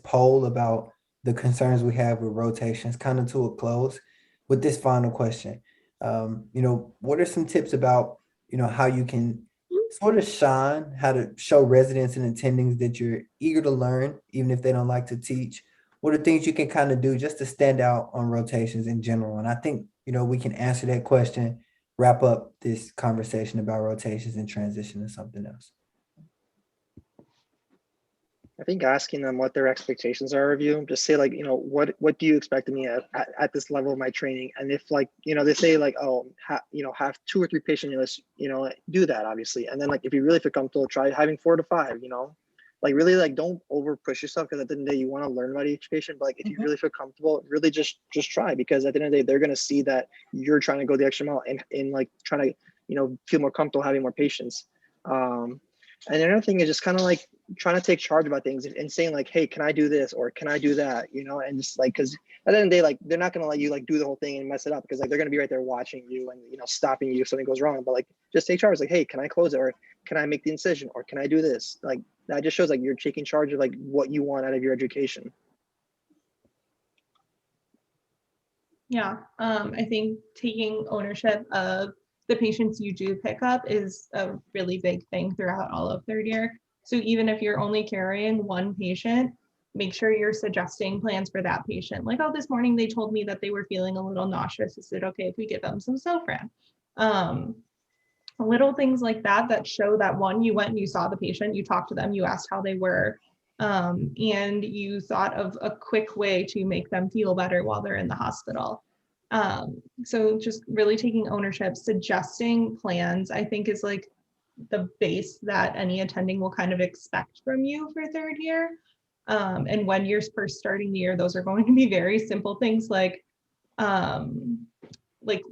poll about the concerns we have with rotations kind of to a close with this final question. What are some tips about, how you can sort of shine, how to show residents and attendings that you're eager to learn, even if they don't like to teach? What are things you can kind of do just to stand out on rotations in general? And I think, we can answer that question, wrap up this conversation about rotations, and transition to something else. I think asking them what their expectations are of you, just say like, what do you expect of me at this level of my training? And if like, they say like, oh, have 2 or 3 patient lists, do that obviously. And then like, if you really feel comfortable, try having 4 to 5, like really like don't over push yourself, because at the end of the day you want to learn about each patient. But like if you really feel comfortable, really just try, because at the end of the day they're going to see that you're trying to go the extra mile and like trying to, you know, feel more comfortable having more patients. And another thing is just kind of like trying to take charge about things and saying like, hey, can I do this or can I do that, you know? And just like, because at the end of the day, like they're not going to let you like do the whole thing and mess it up, because like they're going to be right there watching you and, you know, stopping you if something goes wrong. But like just take charge, like, hey, can I close it, or can I make the incision, or can I do this? Like that just shows like you're taking charge of like what you want out of your education. Yeah, I think taking ownership of the patients you do pick up is a really big thing throughout all of third year. So even if you're only carrying one patient, make sure you're suggesting plans for that patient. Like, oh, this morning they told me that they were feeling a little nauseous. Is it okay if we give them some Zofran? Little things like that that show that, one, you went and you saw the patient, you talked to them, you asked how they were, and you thought of a quick way to make them feel better while they're in the hospital. So just really taking ownership, suggesting plans, I think is like the base that any attending will kind of expect from you for third year. And when you're first starting the year, those are going to be very simple things like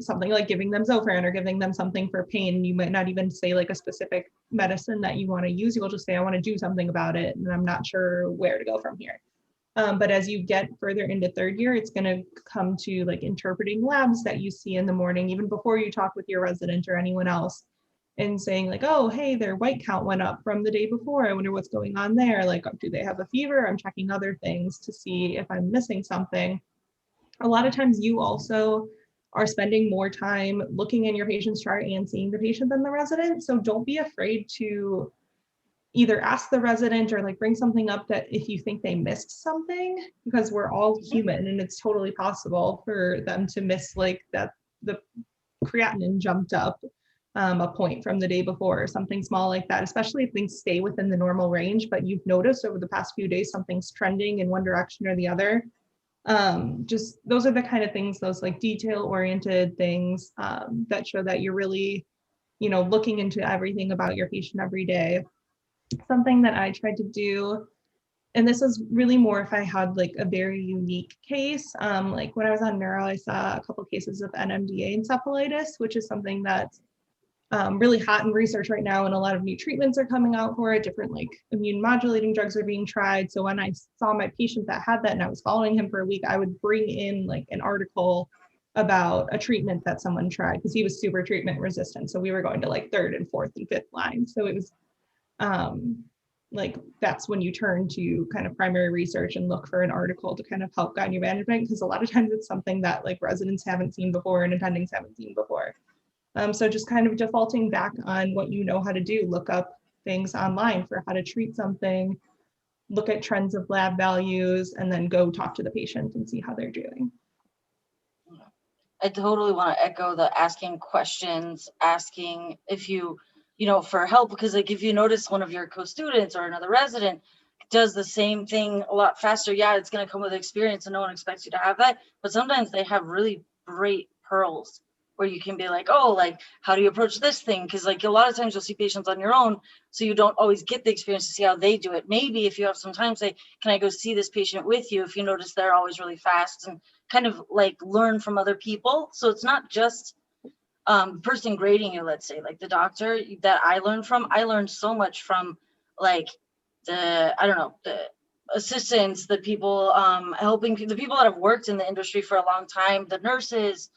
something like giving them Zofran or giving them something for pain. You might not even say like a specific medicine that you want to use. You'll just say, I want to do something about it, and I'm not sure where to go from here. But as you get further into third year, it's going to come to like interpreting labs that you see in the morning, even before you talk with your resident or anyone else, and saying like, oh, hey, their white count went up from the day before. I wonder what's going on there. Like, do they have a fever? I'm checking other things to see if I'm missing something. A lot of times you also are spending more time looking in your patient's chart and seeing the patient than the resident. So don't be afraid to either ask the resident or like bring something up that if you think they missed something, because we're all human and it's totally possible for them to miss like that the creatinine jumped up a point from the day before or something small like that, especially if things stay within the normal range, but you've noticed over the past few days something's trending in one direction or the other. Just those are the kind of things, those like detail oriented things that show that you're really, you know, looking into everything about your patient every day. Something that I tried to do, and this is really more if I had like a very unique case, like when I was on neuro, I saw a couple cases of NMDA encephalitis, which is something that's really hot in research right now, and a lot of new treatments are coming out for it. Different like immune modulating drugs are being tried. So when I saw my patient that had that and I was following him for a week, I would bring in like an article about a treatment that someone tried, because he was super treatment resistant. So we were going to like third and fourth and fifth line. So it was like that's when you turn to kind of primary research and look for an article to kind of help guide your management, because a lot of times it's something that like residents haven't seen before and attendings haven't seen before. So just kind of defaulting back on what you know how to do, look up things online for how to treat something, look at trends of lab values, and then go talk to the patient and see how they're doing. I totally want to echo the asking questions, asking if you know, for help, because like if you notice one of your co-students or another resident does the same thing a lot faster, yeah, it's going to come with experience and no one expects you to have that. But sometimes they have really great pearls where you can be like, oh, like, how do you approach this thing? Because like a lot of times you'll see patients on your own, so you don't always get the experience to see how they do it. Maybe if you have some time, say, can I go see this patient with you? If you notice they're always really fast, and kind of like learn from other people. So it's not just person grading you, let's say, like the doctor that I learned so much from like the, I don't know, the assistants, the people helping, the people that have worked in the industry for a long time, the nurses.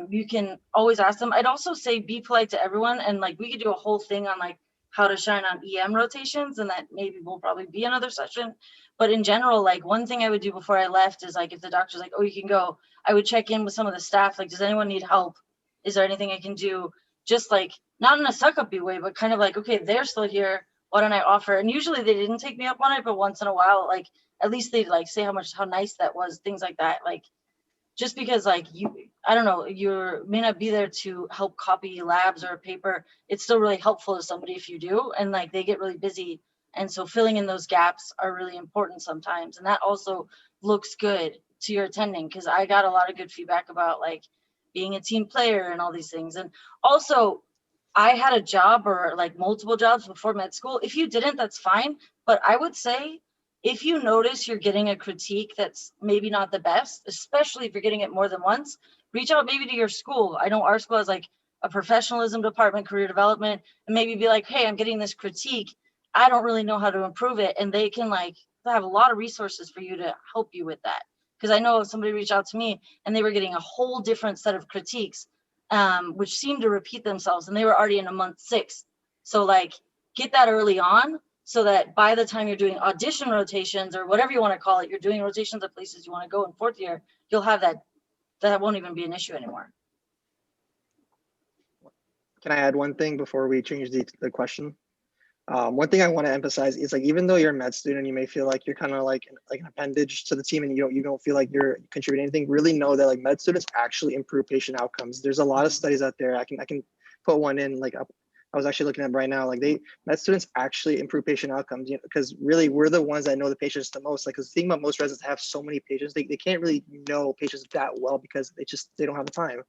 You can always ask them. I'd also say be polite to everyone, and like we could do a whole thing on like how to shine on EM rotations, and that maybe will probably be another session. But in general, like one thing I would do before I left is like if the doctor's like, oh, you can go, I would check in with some of the staff, like, does anyone need help? Is there anything I can do? Just like not in a suck-uppy way, but kind of like, okay, they're still here, why don't I offer? And usually they didn't take me up on it, but once in a while, like at least they'd like say how nice that was, things like that. Like just because like I don't know, you may not be there to help copy labs or a paper, it's still really helpful to somebody if you do, and like they get really busy, and so filling in those gaps are really important sometimes, and that also looks good to your attending, because I got a lot of good feedback about like being a team player and all these things. And also I had a job or like multiple jobs before med school. If you didn't, that's fine, But I would say if you notice you're getting a critique that's maybe not the best, especially if you're getting it more than once, reach out maybe to your school. I know our school has like a professionalism department, career development, and maybe be like, hey, I'm getting this critique. I don't really know how to improve it. And they can like, they have a lot of resources for you to help you with that. Because I know somebody reached out to me and they were getting a whole different set of critiques, which seemed to repeat themselves, and they were already in a month 6. So like get that early on so that by the time you're doing audition rotations or whatever you want to call it, you're doing rotations at places you want to go in 4th year, you'll have that won't even be an issue anymore. Can I add one thing before we change the question? One thing I want to emphasize is like, even though you're a med student, you may feel like you're kind of like an appendage to the team and you don't feel like you're contributing anything. Really know that like med students actually improve patient outcomes. There's a lot of studies out there. I can put one in like I was actually looking at right now, like med students actually improve patient outcomes, you know, because really we're the ones that know the patients the most. Like, because the thing about most residents have so many patients, they can't really know patients that well because they don't have the time.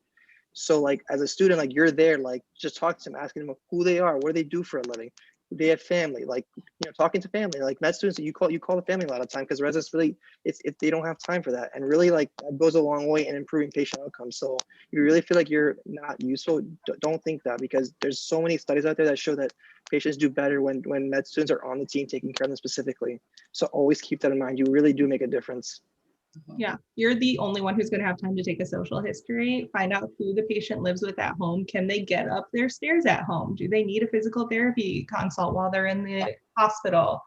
So like as a student, like you're there, like just talk to them, asking them who they are, what do they do for a living, do they have family, like, you know, talking to family. Like med students, you call the family a lot of time because residents really, it's they don't have time for that, and really like that goes a long way in improving patient outcomes. So you really feel like you're not useful, don't think that, because there's so many studies out there that show that patients do better when med students are on the team taking care of them specifically. So always keep that in mind. You really do make a difference. Yeah, you're the only one who's going to have time to take a social history, find out who the patient lives with at home. Can they get up their stairs at home? Do they need a physical therapy consult while they're in the hospital?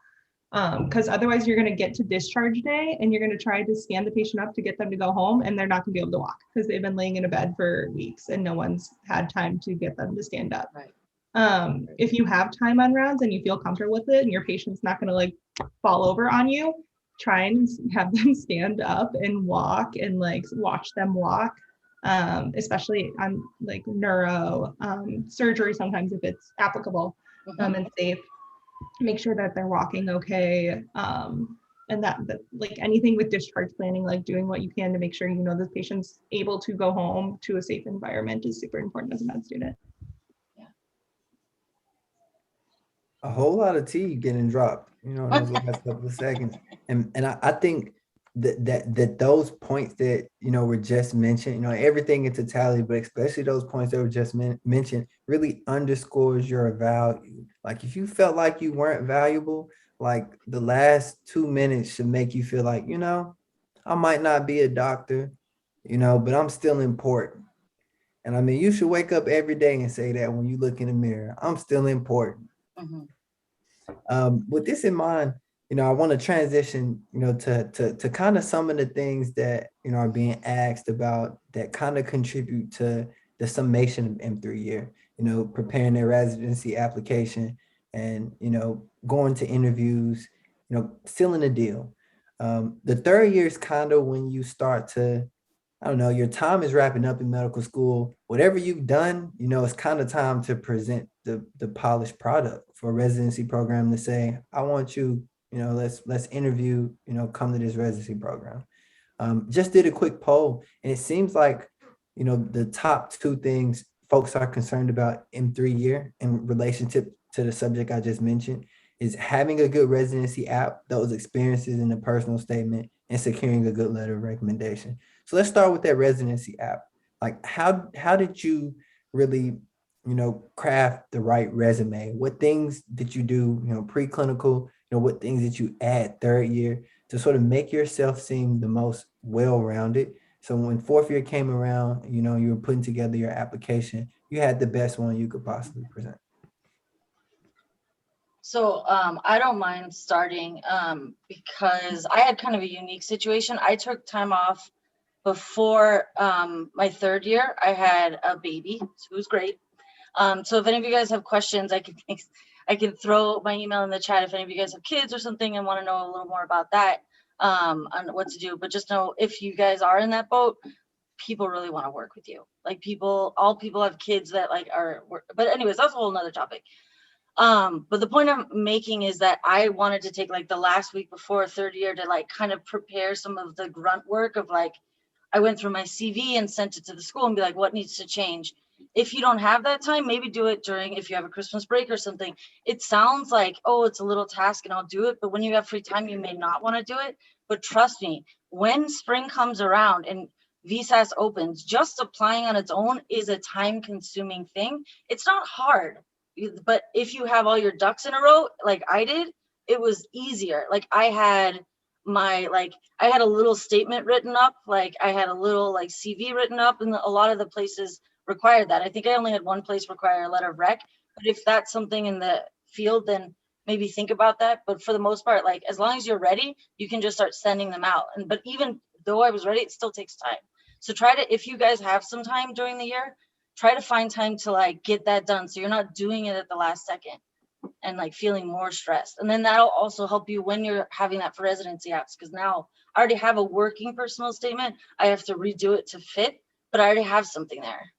Because otherwise you're going to get to discharge day and you're going to try to stand the patient up to get them to go home, and they're not going to be able to walk because they've been laying in a bed for weeks and no one's had time to get them to stand up. Right. If you have time on rounds and you feel comfortable with it and your patient's not going to like fall over on you, try and have them stand up and walk and like watch them walk, especially on like neuro surgery sometimes if it's applicable and safe. Make sure that they're walking okay, and that like anything with discharge planning, like doing what you can to make sure you know the patient's able to go home to a safe environment is super important as a med student. A whole lot of tea getting dropped, you know, in those last couple of seconds. And I think that those points that, you know, were just mentioned, you know, everything in totality, but especially those points that were just mentioned really underscores your value. Like if you felt like you weren't valuable, like the last 2 minutes should make you feel like, you know, I might not be a doctor, you know, but I'm still important. And I mean, you should wake up every day and say that when you look in the mirror, I'm still important. With this in mind, you know, I want to transition, you know, to kind of some of the things that, you know, are being asked about that kind of contribute to the summation of M3 year, you know, preparing their residency application and, you know, going to interviews, you know, sealing the deal. The 3rd year is kind of when you start to, I don't know, your time is wrapping up in medical school. Whatever you've done, you know, it's kind of time to present the polished product for a residency program to say, I want you, you know, let's interview, you know, come to this residency program. Just did a quick poll, and it seems like, you know, the top 2 things folks are concerned about in 3 year in relationship to the subject I just mentioned is having a good residency app, those experiences in the personal statement, and securing a good letter of recommendation. So let's start with that residency app. Like how did you really, you know, craft the right resume? What things did you do, you know, preclinical, you know, what things did you add 3rd year to sort of make yourself seem the most well-rounded? So when 4th year came around, you know, you were putting together your application, you had the best one you could possibly present. So I don't mind starting because I had kind of a unique situation. I took time off before my 3rd year. I had a baby, who was great. So if any of you guys have questions, I can throw my email in the chat if any of you guys have kids or something and want to know a little more about that, on what to do. But just know if you guys are in that boat, people really want to work with you. Like all people have kids that like but anyways, that's a whole nother topic. But the point I'm making is that I wanted to take like the last week before 3rd year to like kind of prepare some of the grunt work of like, I went through my CV and sent it to the school and be like, what needs to change? if you don't have that time, maybe do it during, if you have a Christmas break or something. It sounds like, oh, it's a little task and I'll do it. But when you have free time, you may not want to do it. But trust me, when spring comes around and VSAS opens, just applying on its own is a time consuming thing. It's not hard, but if you have all your ducks in a row, like I did, it was easier. Like I had a little statement written up, like I had a little like CV written up, and a lot of the places required that. I think I only had one place require a letter of rec, but if that's something in the field, then maybe think about that. But for the most part, like as long as you're ready, you can just start sending them out. And but even though I was ready, it still takes time. So try to, if you guys have some time during the year, try to find time to like get that done, so you're not doing it at the last second and like feeling more stressed. And then that'll also help you when you're having that for residency apps, because now I already have a working personal statement. I have to redo it to fit, but I already have something there.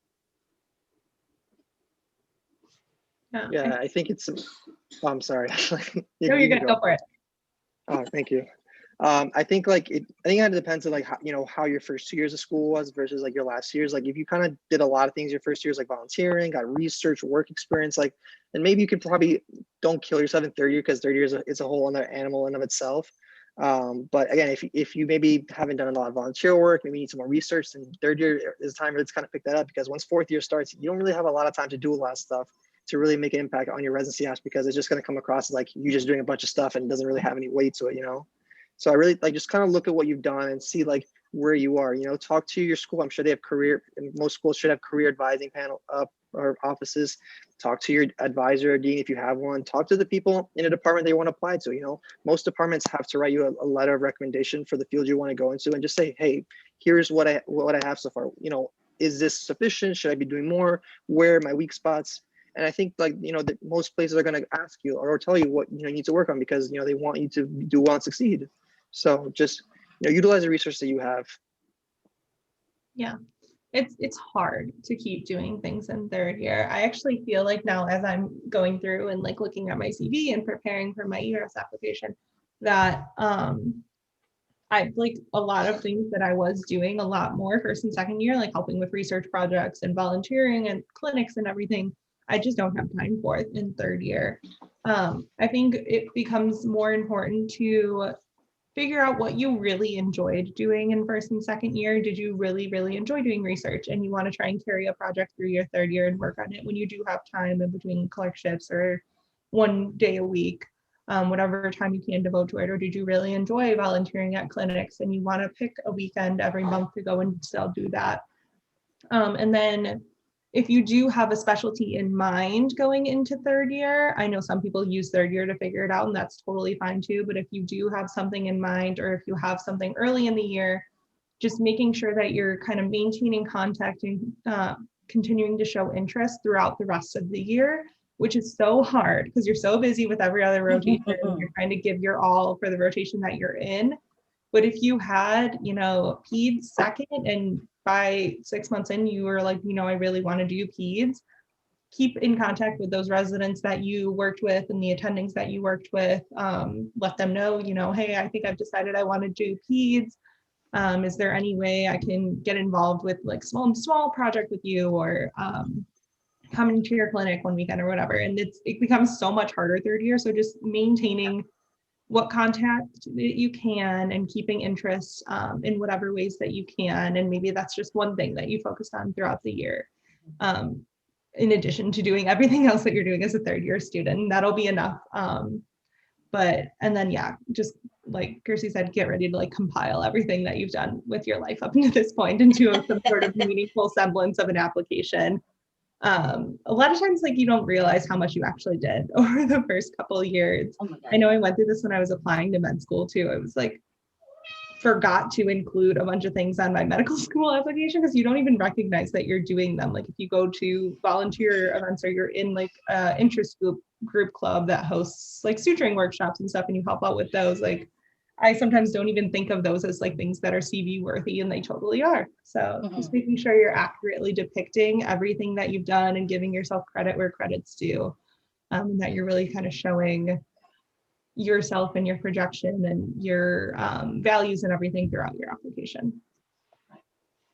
Yeah, I think it's, oh, I'm sorry. No, you're gonna go for it. Oh, thank you. I think like I think it depends on like how, you know, how your first 2 years of school was versus like your last years. Like if you kind of did a lot of things your first years, like volunteering, got research, work experience, like, and maybe you could probably don't kill yourself in third year, because third year is a whole other animal in of itself. But again, if you maybe haven't done a lot of volunteer work, maybe you need some more research, then third year is time to kind of pick that up, because once fourth year starts, you don't really have a lot of time to do a lot of stuff to really make an impact on your residency apps, because it's just going to come across like you just doing a bunch of stuff and it doesn't really have any weight to it, you know? So I really like just kind of look at what you've done and see like where you are, you know, talk to your school. I'm sure they have career, and most schools should have career advising panel up or offices. Talk to your advisor or dean if you have one. Talk to the people in a department they want to apply to. You know, most departments have to write you a letter of recommendation for the field you want to go into, and just say, hey, here's what I have so far. You know, is this sufficient? Should I be doing more? Where are my weak spots? And I think like, you know, that most places are going to ask you or tell you what, you know, you need to work on, because, you know, they want you to do well and succeed. So just, you know, utilize the resource that you have. Yeah, it's hard to keep doing things in third year. I actually feel like now, as I'm going through and like looking at my CV and preparing for my ERS application, that I like a lot of things that I was doing a lot more first and second year, like helping with research projects and volunteering and clinics and everything. I just don't have time for it in third year. I think it becomes more important to figure out what you really enjoyed doing in first and second year. Did you really, really enjoy doing research, and you want to try and carry a project through your third year and work on it when you do have time in between clerkships or one day a week, whatever time you can devote to it? Or did you really enjoy volunteering at clinics and you want to pick a weekend every month to go and still do that? And then if you do have a specialty in mind going into third year, I know some people use third year to figure it out, and that's totally fine too. But if you do have something in mind, or if you have something early in the year, just making sure that you're kind of maintaining contact and continuing to show interest throughout the rest of the year, which is so hard because you're so busy with every other rotation. You're trying to give your all for the rotation that you're in. But if you had, you know, peds second, and by 6 months in, you were like, you know, I really want to do peds, keep in contact with those residents that you worked with and the attendings that you worked with. Let them know, you know, hey, I think I've decided I want to do peds. Is there any way I can get involved with like small project with you, or coming to your clinic one weekend or whatever? And it becomes so much harder third year. So just maintaining what contact that you can and keeping interest in whatever ways that you can. And maybe that's just one thing that you focus on throughout the year, in addition to doing everything else that you're doing as a third year student. That'll be enough. And then, yeah, just like Kirsty said, get ready to like compile everything that you've done with your life up to this point into some sort of meaningful semblance of an application. A lot of times, like, you don't realize how much you actually did over the first couple of years. Oh my God. I know I went through this when I was applying to med school too. I was like, forgot to include a bunch of things on my medical school application because you don't even recognize that you're doing them. Like if you go to volunteer events, or you're in like interest group club that hosts like suturing workshops and stuff, and you help out with those, like I sometimes don't even think of those as like things that are CV worthy, and they totally are. So just making sure you're accurately depicting everything that you've done and giving yourself credit where credit's due, and that you're really kind of showing yourself and your projection and your values and everything throughout your application.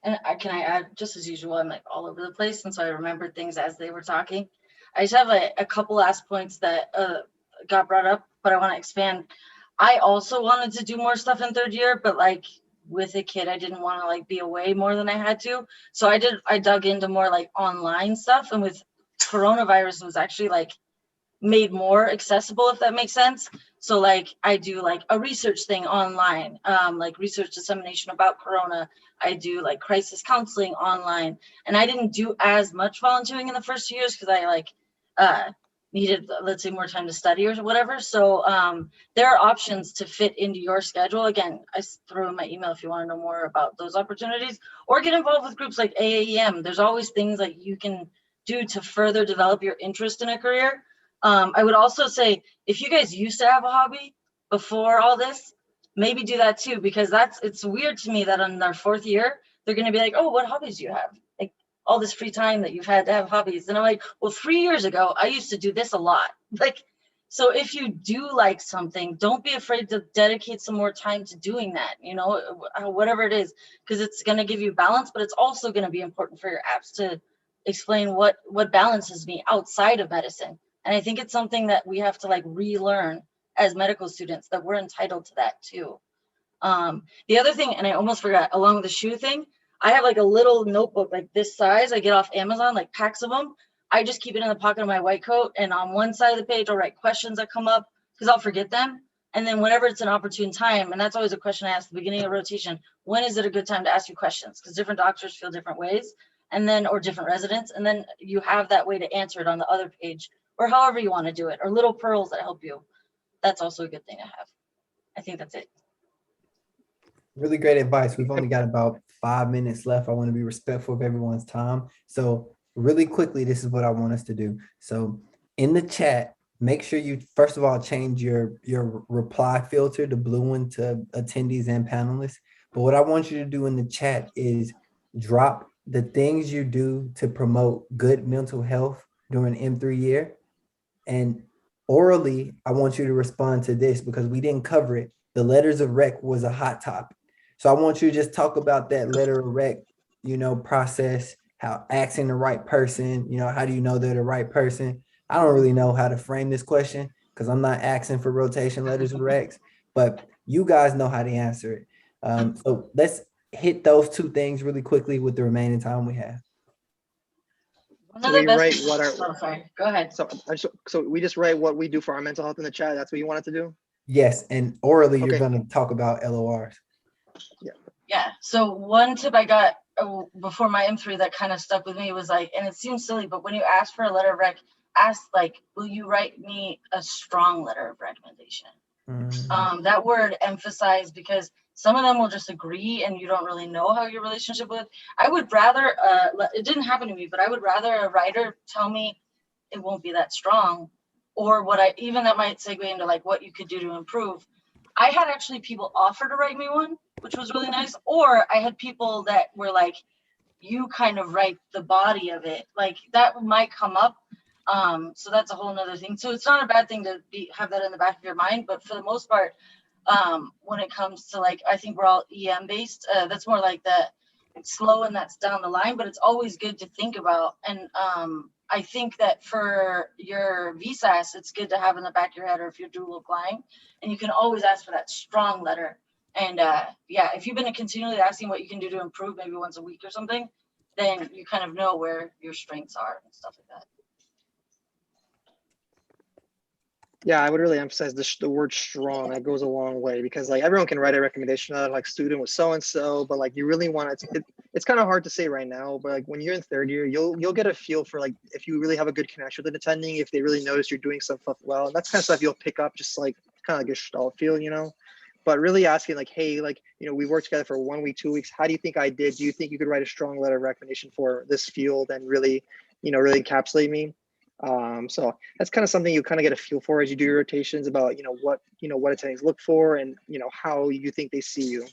And can I add, just as usual, I'm like all over the place, and so I remembered things as they were talking. I just have a couple last points that got brought up, but I want to expand. I also wanted to do more stuff in third year, but like with a kid, I didn't want to like be away more than I had to. So I dug into more like online stuff, and with coronavirus, it was actually like made more accessible, if that makes sense. So like I do like a research thing online, like research dissemination about corona. I do like crisis counseling online, and I didn't do as much volunteering in the first 2 years because I like needed, let's say, more time to study or whatever. So there are options to fit into your schedule. Again, I throw in my email if you want to know more about those opportunities, or get involved with groups like AAEM. There's always things like you can do to further develop your interest in a career. I would also say, if you guys used to have a hobby before all this, maybe do that too, because it's weird to me that in their fourth year, they're going to be like, oh, what hobbies do you have? Like all this free time that you've had to have hobbies. And I'm like, well, 3 years ago, I used to do this a lot. Like, so if you do like something, don't be afraid to dedicate some more time to doing that, you know, whatever it is, because it's going to give you balance, but it's also going to be important for your apps to explain what balances me outside of medicine. And I think it's something that we have to like relearn as medical students, that we're entitled to that too. The other thing, and I almost forgot, along with the shoe thing, I have like a little notebook like this size. I get off Amazon, like packs of them. I just keep it in the pocket of my white coat. And on one side of the page, I'll write questions that come up because I'll forget them. And then whenever it's an opportune time, and that's always a question I ask at the beginning of rotation, when is it a good time to ask you questions? Because different doctors feel different ways, and then, or different residents. And then you have that way to answer it on the other page, or however you want to do it, or little pearls that help you. That's also a good thing to have. I think that's it. Really great advice. We've only got about 5 minutes left. I want to be respectful of everyone's time. So really quickly, this is what I want us to do. So in the chat, make sure you, first of all, change your reply filter, the blue one, to attendees and panelists. But what I want you to do in the chat is drop the things you do to promote good mental health during M3 year. And orally, I want you to respond to this because we didn't cover it. The letters of rec was a hot topic. So I want you to just talk about that letter of rec, you know, process, how asking the right person, you know, how do you know they're the right person? I don't really know how to frame this question because I'm not asking for rotation letters of recs, but you guys know how to answer it. So let's hit those two things really quickly with the remaining time we have. So we write what our, oh, sorry, go ahead. So we just write what we do for our mental health in the chat. That's what you wanted to do? Yes, and orally, Okay. you're going to talk about LORs. Yeah. So one tip I got before my M3 that kind of stuck with me was like, and it seems silly, but when you ask for a letter of rec, ask like, will you write me a strong letter of recommendation? That word emphasized, because some of them will just agree and you don't really know how your relationship with. I would rather, it didn't happen to me, but I would rather a writer tell me it won't be that strong, or even that might segue into like what you could do to improve. I had actually people offer to write me one, which was really nice. Or I had people that were like, you kind of write the body of it. Like that might come up. So that's a whole nother thing. So it's not a bad thing to have that in the back of your mind, but for the most part, when it comes to like, I think we're all EM based, that's more like that slow and that's down the line, but it's always good to think about. And I think that for your VSAS, it's good to have in the back of your head, or if you're dual applying, and you can always ask for that strong letter. And yeah, if you've been continually asking what you can do to improve, maybe once a week or something, then you kind of know where your strengths are and stuff like that. Yeah, I would really emphasize the word strong. That goes a long way, because like everyone can write a recommendation on like student with so-and-so, but like you really want it's kind of hard to say right now, but like when you're in third year, you'll get a feel for like if you really have a good connection with an attending, if they really notice you're doing stuff well. And that's kind of stuff you'll pick up, just like kind of like a Gestalt feel, you know. But really asking like, hey, like, you know, we worked together for 1 week, 2 weeks. How do you think I did? Do you think you could write a strong letter of recommendation for this field and really, you know, really encapsulate me? So that's kind of something you kind of get a feel for as you do your rotations about, you know, what attendings look for and, you know, how you think they see you.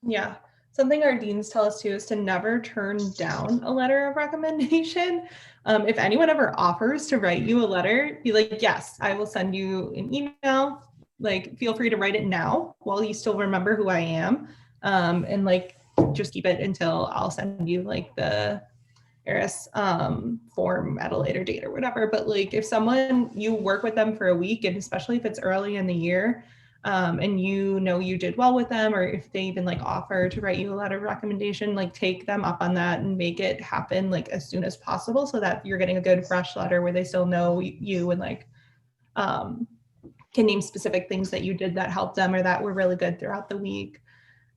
Yeah. Something our deans tell us too is to never turn down a letter of recommendation. If anyone ever offers to write you a letter, be like, yes, I will send you an email. Like, feel free to write it now while you still remember who I am. And like, just keep it until I'll send you like the ERIS form at a later date or whatever. But like if someone, you work with them for a week, and especially if it's early in the year, and you know you did well with them, or if they even like offer to write you a letter of recommendation, like take them up on that and make it happen like as soon as possible, so that you're getting a good fresh letter where they still know you and like can name specific things that you did that helped them or that were really good throughout the week.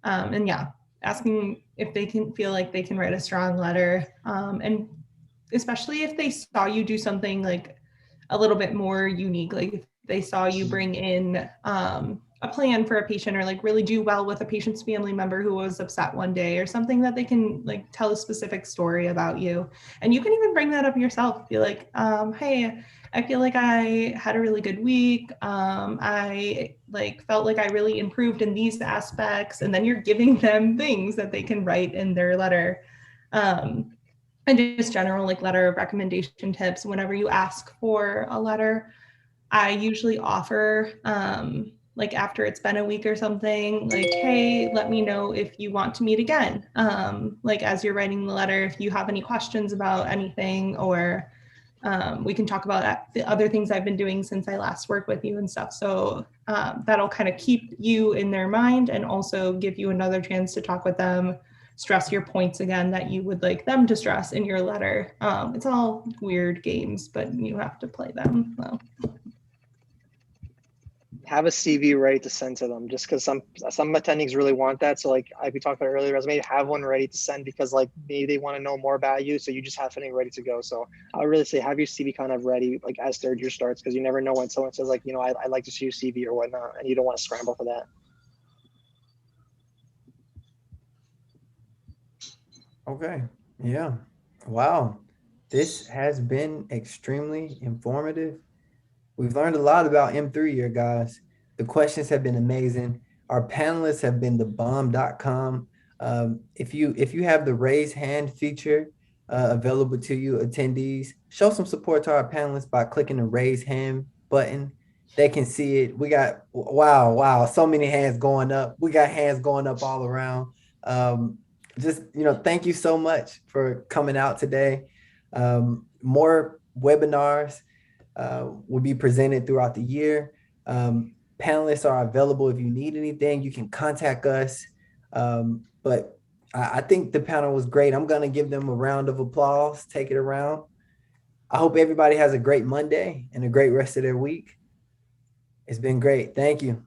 And yeah, asking if they can feel like they can write a strong letter, and especially if they saw you do something like a little bit more unique, like if they saw you bring in a plan for a patient, or like really do well with a patient's family member who was upset one day, or something that they can like tell a specific story about you. And you can even bring that up yourself, be like, hey, I feel like I had a really good week. I like felt like I really improved in these aspects. And then you're giving them things that they can write in their letter. And just general like letter of recommendation tips. Whenever you ask for a letter, I usually offer like after it's been a week or something, like, hey, let me know if you want to meet again. Like as you're writing the letter, if you have any questions about anything, or we can talk about the other things I've been doing since I last worked with you and stuff. So that'll kind of keep you in their mind, and also give you another chance to talk with them, stress your points again that you would like them to stress in your letter. It's all weird games, but you have to play them. So. Have a CV ready to send to them, just because some attendings really want that. So like we talked about earlier, resume, have one ready to send, because like maybe they want to know more about you, so you just have something ready to go. So I would really say have your CV kind of ready like as third year starts, because you never know when someone says like, you know, I'd like to see your CV or whatnot, and you don't want to scramble for that. Okay. Yeah. Wow. This has been extremely informative. We've learned a lot about M3 year, guys. The questions have been amazing. Our panelists have been the bomb.com. If you have the raise hand feature available to you, attendees, show some support to our panelists by clicking the raise hand button. They can see it. We got, wow, so many hands going up. We got hands going up all around. Just, thank you so much for coming out today. More webinars will be presented throughout the year. Panelists are available if you need anything. You can contact us. But I think the panel was great. I'm going to give them a round of applause. Take it around. I hope everybody has a great Monday and a great rest of their week. It's been great. Thank you.